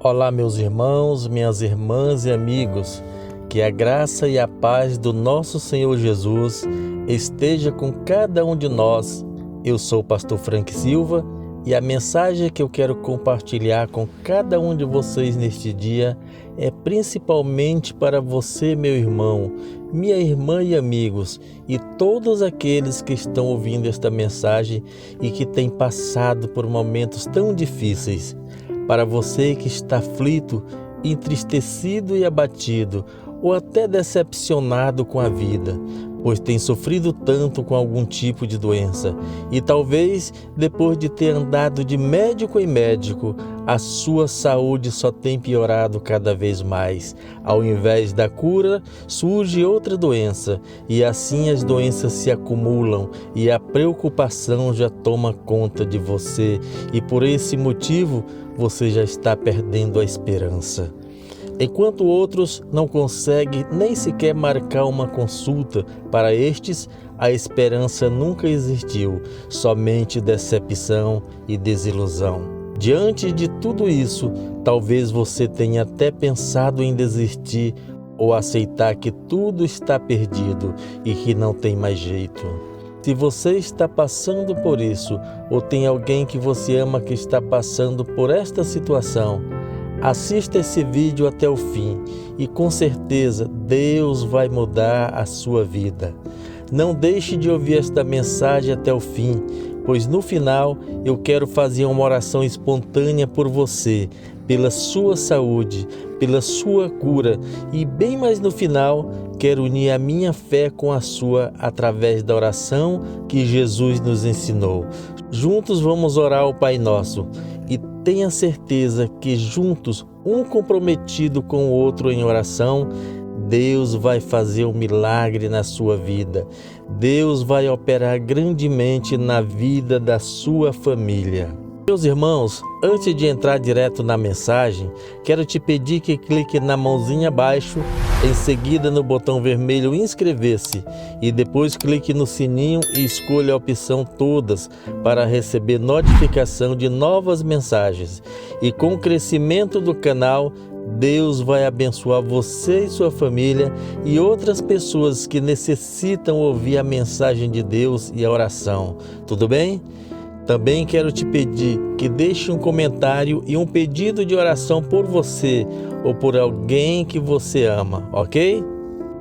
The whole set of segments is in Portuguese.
Olá, meus irmãos, minhas irmãs e amigos, que a graça e a paz do nosso Senhor Jesus esteja com cada um de nós. Eu sou o pastor Frank Silva e a mensagem que eu quero compartilhar com cada um de vocês neste dia é principalmente para você, meu irmão, minha irmã e amigos, e todos aqueles que estão ouvindo esta mensagem e que têm passado por momentos tão difíceis. Para você que está aflito, entristecido e abatido, ou até decepcionado com a vida, pois tem sofrido tanto com algum tipo de doença, e talvez depois de ter andado de médico em médico, a sua saúde só tem piorado cada vez mais. Ao invés da cura, surge outra doença, e assim as doenças se acumulam e a preocupação já toma conta de você, e por esse motivo você já está perdendo a esperança. Enquanto outros não conseguem nem sequer marcar uma consulta, para estes a esperança nunca existiu, somente decepção e desilusão. Diante de tudo isso, talvez você tenha até pensado em desistir ou aceitar que tudo está perdido e que não tem mais jeito. Se você está passando por isso, ou tem alguém que você ama que está passando por esta situação, assista esse vídeo até o fim e com certeza Deus vai mudar a sua vida. Não deixe de ouvir esta mensagem até o fim, pois no final eu quero fazer uma oração espontânea por você, pela sua saúde, pela sua cura e bem mais no final quero unir a minha fé com a sua através da oração que Jesus nos ensinou. Juntos vamos orar ao Pai Nosso e tenha certeza que juntos, um comprometido com o outro em oração, Deus vai fazer um milagre na sua vida. Deus vai operar grandemente na vida da sua família. Meus irmãos, antes de entrar direto na mensagem, quero te pedir que clique na mãozinha abaixo, em seguida no botão vermelho inscrever-se e depois clique no sininho e escolha a opção todas para receber notificação de novas mensagens. E com o crescimento do canal, Deus vai abençoar você e sua família e outras pessoas que necessitam ouvir a mensagem de Deus e a oração. Tudo bem? Também quero te pedir que deixe um comentário e um pedido de oração por você ou por alguém que você ama, ok?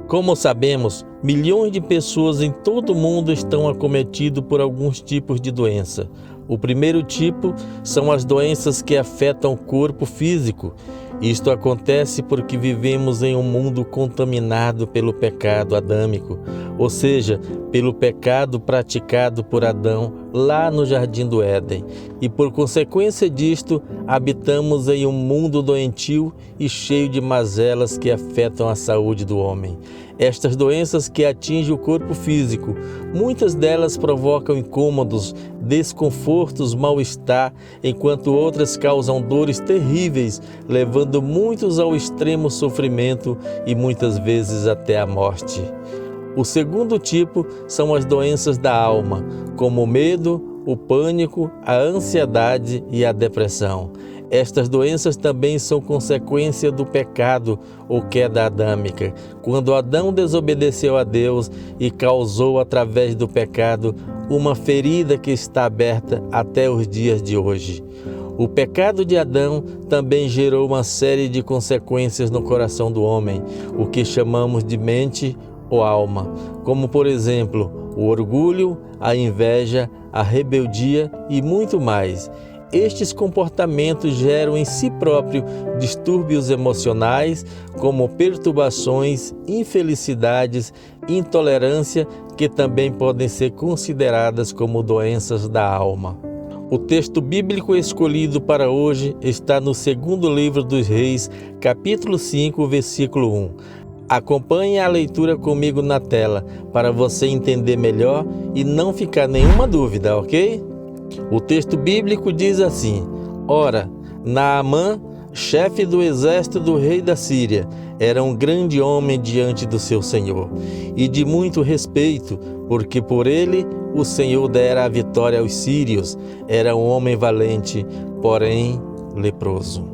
Como sabemos, milhões de pessoas em todo o mundo estão acometidas por alguns tipos de doença. O primeiro tipo são as doenças que afetam o corpo físico. Isto acontece porque vivemos em um mundo contaminado pelo pecado adâmico, ou seja, pelo pecado praticado por Adão lá no Jardim do Éden. E por consequência disto, habitamos em um mundo doentio e cheio de mazelas que afetam a saúde do homem. Estas doenças que atingem o corpo físico, muitas delas provocam incômodos, desconfortos, mal-estar, enquanto outras causam dores terríveis, levando muitos ao extremo sofrimento e muitas vezes até a morte. O segundo tipo são as doenças da alma, como o medo, o pânico, a ansiedade e a depressão. Estas doenças também são consequência do pecado ou queda adâmica, quando Adão desobedeceu a Deus e causou através do pecado uma ferida que está aberta até os dias de hoje. O pecado de Adão também gerou uma série de consequências no coração do homem, o que chamamos de mente ou alma, como por exemplo, o orgulho, a inveja, a rebeldia e muito mais. Estes comportamentos geram em si próprio distúrbios emocionais, como perturbações, infelicidades, intolerância, que também podem ser consideradas como doenças da alma. O texto bíblico escolhido para hoje está no segundo livro dos Reis, capítulo 5, versículo 1. Acompanhe a leitura comigo na tela, para você entender melhor e não ficar nenhuma dúvida, ok? O texto bíblico diz assim: Ora, Naamã, chefe do exército do rei da Síria, era um grande homem diante do seu senhor, e de muito respeito, porque por ele o Senhor dera a vitória aos sírios. Era um homem valente, porém leproso.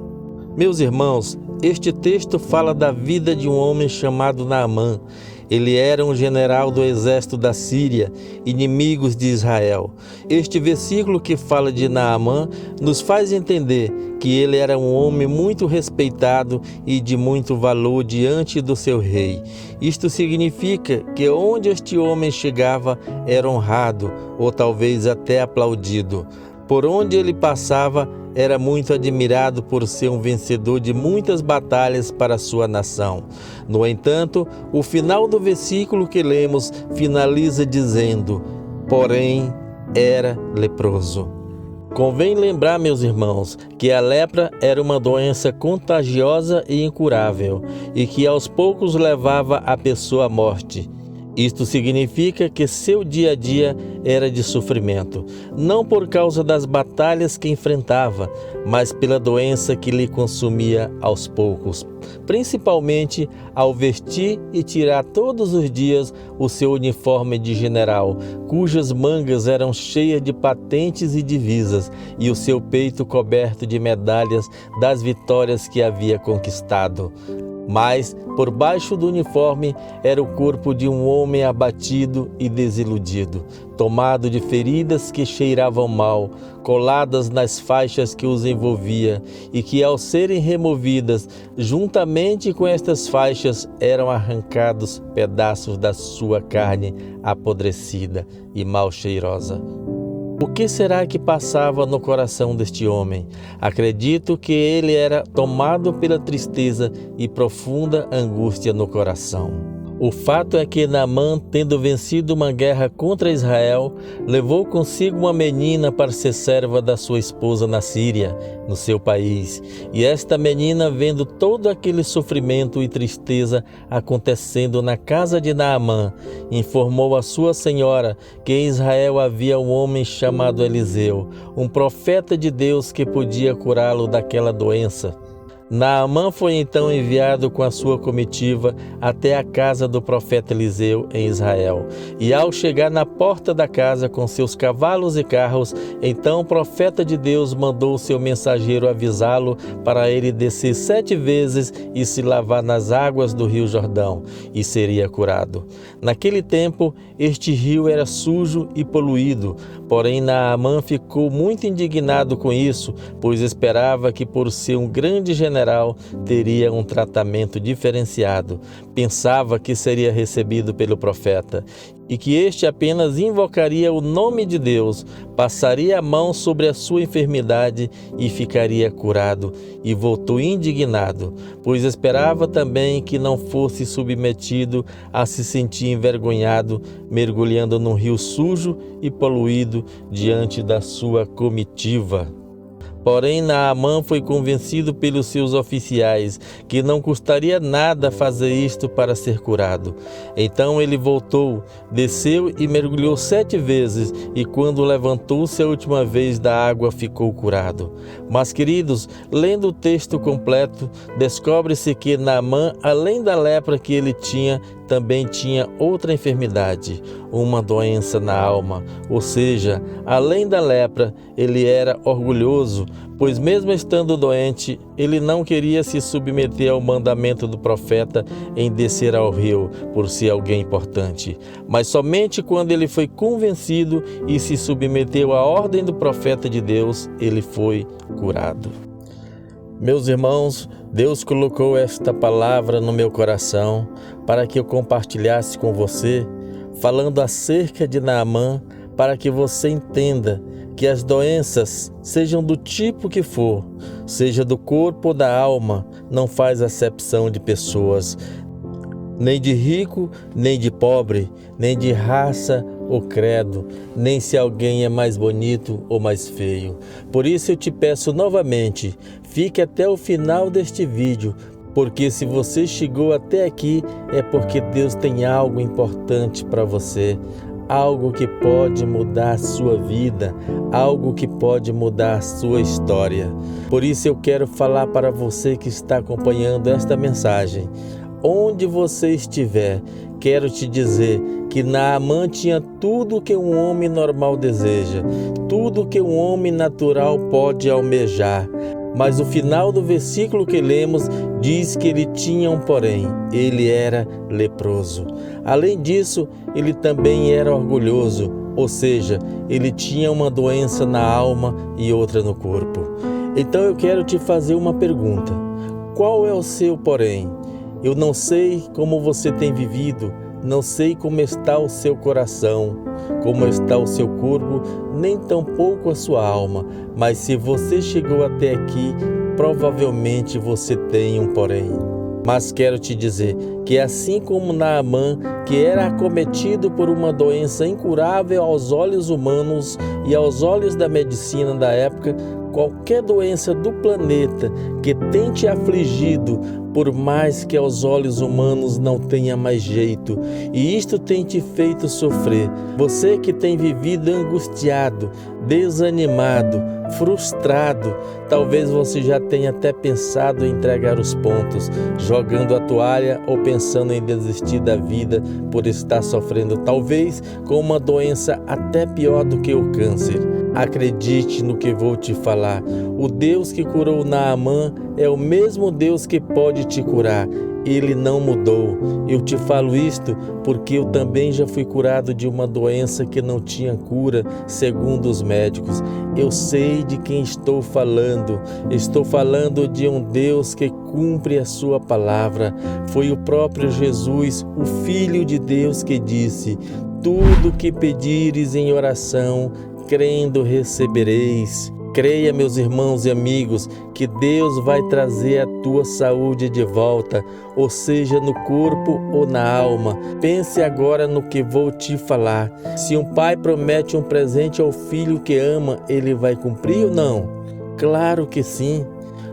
Meus irmãos, este texto fala da vida de um homem chamado Naamã. Ele era um general do exército da Síria, inimigos de Israel. Este versículo que fala de Naamã nos faz entender que ele era um homem muito respeitado e de muito valor diante do seu rei. Isto significa que onde este homem chegava era honrado ou talvez até aplaudido. Por onde ele passava, era muito admirado por ser um vencedor de muitas batalhas para a sua nação. No entanto, o final do versículo que lemos finaliza dizendo: porém, era leproso. Convém lembrar, meus irmãos, que a lepra era uma doença contagiosa e incurável, e que aos poucos levava a pessoa à morte. Isto significa que seu dia a dia era de sofrimento, não por causa das batalhas que enfrentava, mas pela doença que lhe consumia aos poucos, principalmente ao vestir e tirar todos os dias o seu uniforme de general, cujas mangas eram cheias de patentes e divisas, e o seu peito coberto de medalhas das vitórias que havia conquistado. Mas, por baixo do uniforme, era o corpo de um homem abatido e desiludido, tomado de feridas que cheiravam mal, coladas nas faixas que os envolvia, e que, ao serem removidas, juntamente com estas faixas, eram arrancados pedaços da sua carne apodrecida e mal cheirosa. O que será que passava no coração deste homem? Acredito que ele era tomado pela tristeza e profunda angústia no coração. O fato é que Naamã, tendo vencido uma guerra contra Israel, levou consigo uma menina para ser serva da sua esposa na Síria, no seu país. E esta menina, vendo todo aquele sofrimento e tristeza acontecendo na casa de Naamã, informou a sua senhora que em Israel havia um homem chamado Eliseu, um profeta de Deus que podia curá-lo daquela doença. Naamã foi então enviado com a sua comitiva até a casa do profeta Eliseu em Israel. E ao chegar na porta da casa com seus cavalos e carros, então o profeta de Deus mandou seu mensageiro avisá-lo para ele descer 7 vezes e se lavar nas águas do rio Jordão, e seria curado. Naquele tempo, este rio era sujo e poluído, porém Naamã ficou muito indignado com isso, pois esperava que, por ser um grande general, teria um tratamento diferenciado. Pensava que seria recebido pelo profeta e que este apenas invocaria o nome de Deus, passaria a mão sobre a sua enfermidade e ficaria curado, e voltou indignado, pois esperava também que não fosse submetido a se sentir envergonhado, mergulhando num rio sujo e poluído diante da sua comitiva. Porém, Naamã foi convencido pelos seus oficiais que não custaria nada fazer isto para ser curado. Então ele voltou, desceu e mergulhou 7 vezes, e quando levantou-se a última vez da água, ficou curado. Mas, queridos, lendo o texto completo, descobre-se que Naamã, além da lepra que ele tinha, também tinha outra enfermidade, uma doença na alma, ou seja, além da lepra, ele era orgulhoso, pois mesmo estando doente, ele não queria se submeter ao mandamento do profeta em descer ao rio por ser alguém importante. Mas somente quando ele foi convencido e se submeteu à ordem do profeta de Deus, ele foi curado. Meus irmãos, Deus colocou esta palavra no meu coração para que eu compartilhasse com você, falando acerca de Naamã, para que você entenda que as doenças, sejam do tipo que for, seja do corpo ou da alma, não faz acepção de pessoas, nem de rico, nem de pobre, nem de raça ou credo, nem se alguém é mais bonito ou mais feio. Por isso eu te peço novamente, fique até o final deste vídeo, porque se você chegou até aqui é porque Deus tem algo importante para você, algo que pode mudar a sua vida, algo que pode mudar a sua história. Por isso eu quero falar para você que está acompanhando esta mensagem. Onde você estiver, quero te dizer que Naamã tinha tudo que um homem normal deseja, tudo que um homem natural pode almejar. Mas o final do versículo que lemos diz que ele tinha um porém, ele era leproso. Além disso, ele também era orgulhoso, ou seja, ele tinha uma doença na alma e outra no corpo. Então eu quero te fazer uma pergunta: qual é o seu porém? Eu não sei como você tem vivido, não sei como está o seu coração, como está o seu corpo, nem tampouco a sua alma, mas se você chegou até aqui, provavelmente você tem um porém. Mas quero te dizer que assim como Naamã, que era acometido por uma doença incurável aos olhos humanos e aos olhos da medicina da época, qualquer doença do planeta que tenha te afligido, por mais que aos olhos humanos não tenha mais jeito, e isto tem te feito sofrer, você que tem vivido angustiado, desanimado, frustrado, talvez você já tenha até pensado em entregar os pontos, jogando a toalha ou pensando em desistir da vida por estar sofrendo talvez com uma doença até pior do que o câncer. Acredite no que vou te falar. O Deus que curou Naamã é o mesmo Deus que pode te curar. Ele não mudou. Eu te falo isto porque eu também já fui curado de uma doença que não tinha cura, segundo os médicos. Eu sei de quem estou falando. Estou falando de um Deus que cumpre a sua palavra. Foi o próprio Jesus, o Filho de Deus, que disse: tudo que pedires em oração, crendo recebereis. Creia, meus irmãos e amigos, que Deus vai trazer a tua saúde de volta, ou seja, no corpo ou na alma. Pense agora no que vou te falar. Se um pai promete um presente ao filho que ama, ele vai cumprir ou não? Claro que sim.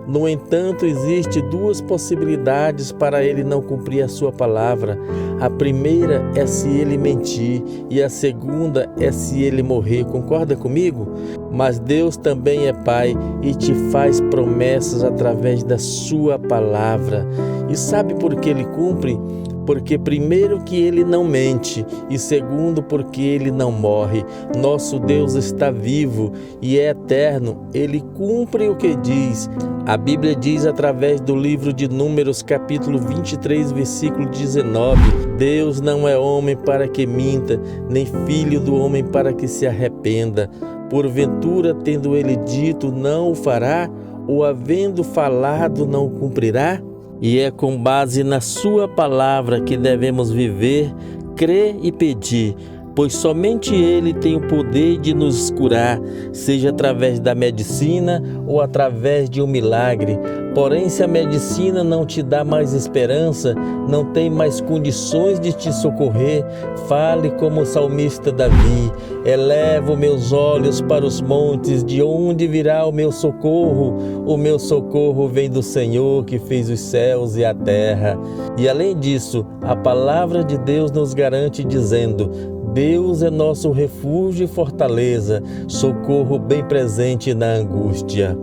No entanto, existem duas possibilidades para ele não cumprir a sua palavra. A primeira é se ele mentir e a segunda é se ele morrer. Concorda comigo? Mas Deus também é Pai e te faz promessas através da sua palavra. E sabe por que ele cumpre? Porque primeiro que ele não mente e segundo porque ele não morre. Nosso Deus está vivo e é eterno. Ele cumpre o que diz. A Bíblia diz através do livro de Números, capítulo 23, versículo 19: Deus não é homem para que minta, nem filho do homem para que se arrependa. Porventura, tendo ele dito, não o fará, ou havendo falado, não o cumprirá? E é com base na sua palavra que devemos viver, crer e pedir, pois somente Ele tem o poder de nos curar, seja através da medicina ou através de um milagre. Porém, se a medicina não te dá mais esperança, não tem mais condições de te socorrer, fale como o salmista Davi: elevo meus olhos para os montes, de onde virá o meu socorro? O meu socorro vem do Senhor, que fez os céus e a terra. E além disso, a palavra de Deus nos garante dizendo: Deus é nosso refúgio e fortaleza, socorro bem presente na angústia.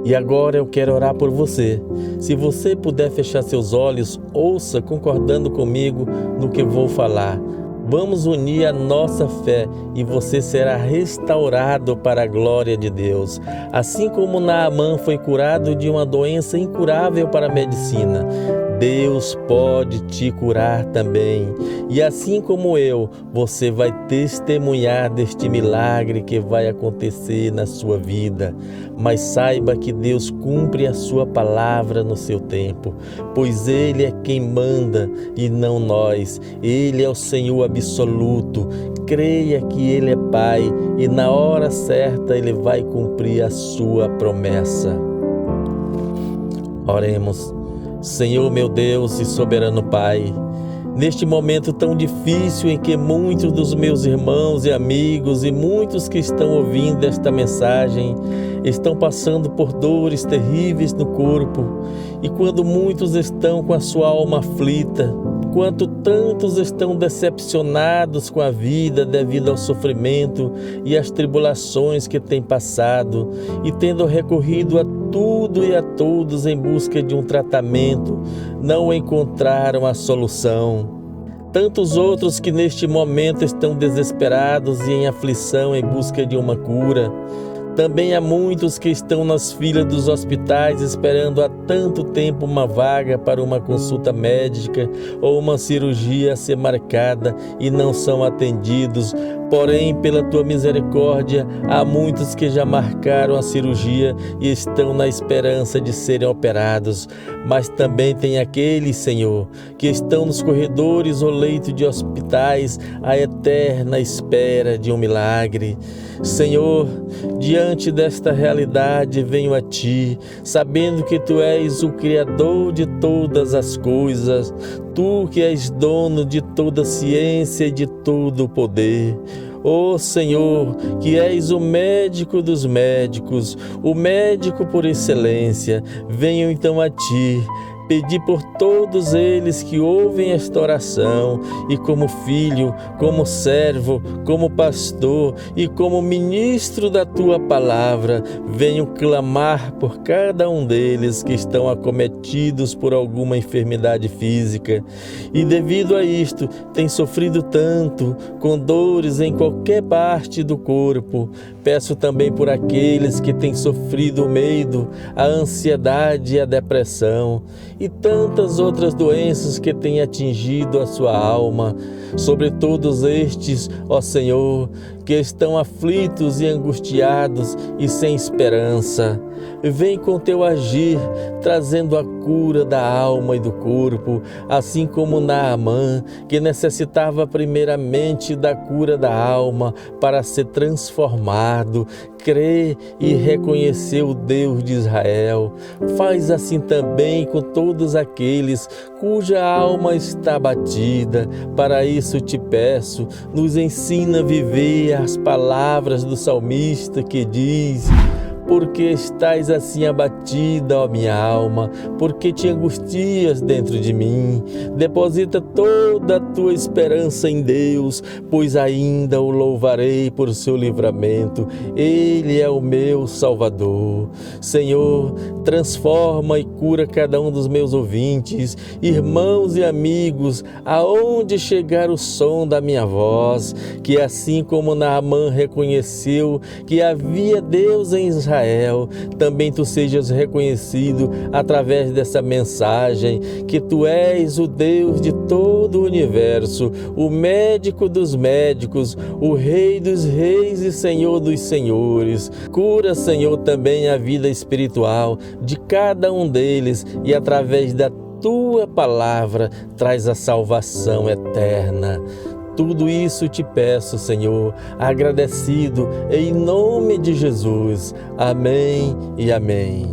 E agora eu quero orar por você. Se você puder fechar seus olhos, ouça concordando comigo no que vou falar. Vamos unir a nossa fé e você será restaurado para a glória de Deus. Assim como Naamã foi curado de uma doença incurável para a medicina, Deus pode te curar também. E assim como eu, você vai testemunhar deste milagre que vai acontecer na sua vida. Mas saiba que Deus cumpre a sua palavra no seu tempo, pois Ele é quem manda e não nós. Ele é o Senhor absoluto. Creia que Ele é Pai e na hora certa Ele vai cumprir a sua promessa. Oremos. Senhor, meu Deus e soberano Pai, neste momento tão difícil em que muitos dos meus irmãos e amigos e muitos que estão ouvindo esta mensagem estão passando por dores terríveis no corpo, e quando muitos estão com a sua alma aflita, enquanto tantos estão decepcionados com a vida devido ao sofrimento e às tribulações que têm passado, e tendo recorrido a tudo e a todos em busca de um tratamento, não encontraram a solução. Tantos outros que neste momento estão desesperados e em aflição em busca de uma cura. Também há muitos que estão nas filas dos hospitais esperando há tanto tempo uma vaga para uma consulta médica ou uma cirurgia a ser marcada e não são atendidos. Porém, pela tua misericórdia, há muitos que já marcaram a cirurgia e estão na esperança de serem operados. Mas também tem aqueles, Senhor, que estão nos corredores ou leitos de hospitais à eterna espera de um milagre. Senhor, diante desta realidade venho a Ti, sabendo que Tu és o Criador de todas as coisas, Tu que és dono de toda ciência e de todo o poder. Ó Senhor, que és o médico dos médicos, o médico por excelência, venho então a Ti, pedir por todos eles que ouvem esta oração e como filho, como servo, como pastor e como ministro da Tua palavra, venho clamar por cada um deles que estão acometidos por alguma enfermidade física e devido a isto têm sofrido tanto, com dores em qualquer parte do corpo. Peço também por aqueles que têm sofrido o medo, a ansiedade e a depressão e tantas outras doenças que têm atingido a sua alma. Sobre todos estes, ó Senhor, que estão aflitos e angustiados e sem esperança, vem com Teu agir, trazendo a cura da alma e do corpo, assim como Naamã, que necessitava primeiramente da cura da alma para ser transformado, crer e reconhecer o Deus de Israel. Faz assim também com todos aqueles cuja alma está abatida. Para isso te peço, nos ensina a viver as palavras do salmista que diz: porque estás assim abatida, ó minha alma, porque te angustias dentro de mim. Deposita toda a tua esperança em Deus, pois ainda o louvarei por seu livramento. Ele é o meu Salvador. Senhor, transforma e cura cada um dos meus ouvintes, irmãos e amigos, aonde chegar o som da minha voz, que assim como Naamã reconheceu que havia Deus em Israel, também tu sejas reconhecido através dessa mensagem, que tu és o Deus de todo o universo, o médico dos médicos, o Rei dos reis e Senhor dos senhores. Cura, Senhor, também a vida espiritual de cada um deles e através da Tua palavra traz a salvação eterna. Tudo isso te peço, Senhor, agradecido em nome de Jesus. Amém e amém.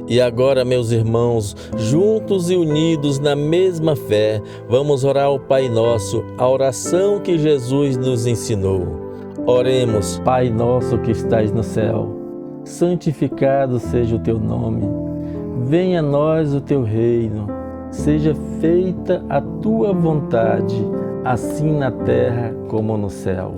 E agora, meus irmãos, juntos e unidos na mesma fé, vamos orar ao Pai Nosso, a oração que Jesus nos ensinou. Oremos. Pai nosso que estais no céu, santificado seja o Teu nome. Venha a nós o Teu reino. Seja feita a Tua vontade, assim na terra como no céu.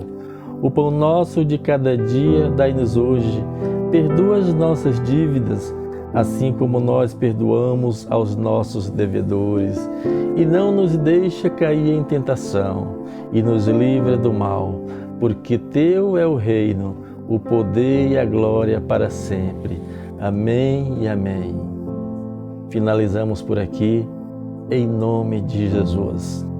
O pão nosso de cada dia dai-nos hoje. Perdoa as nossas dívidas, assim como nós perdoamos aos nossos devedores. E não nos deixa cair em tentação, e nos livra do mal, porque Teu é o reino, o poder e a glória para sempre. Amém e amém. Finalizamos por aqui, em nome de Jesus.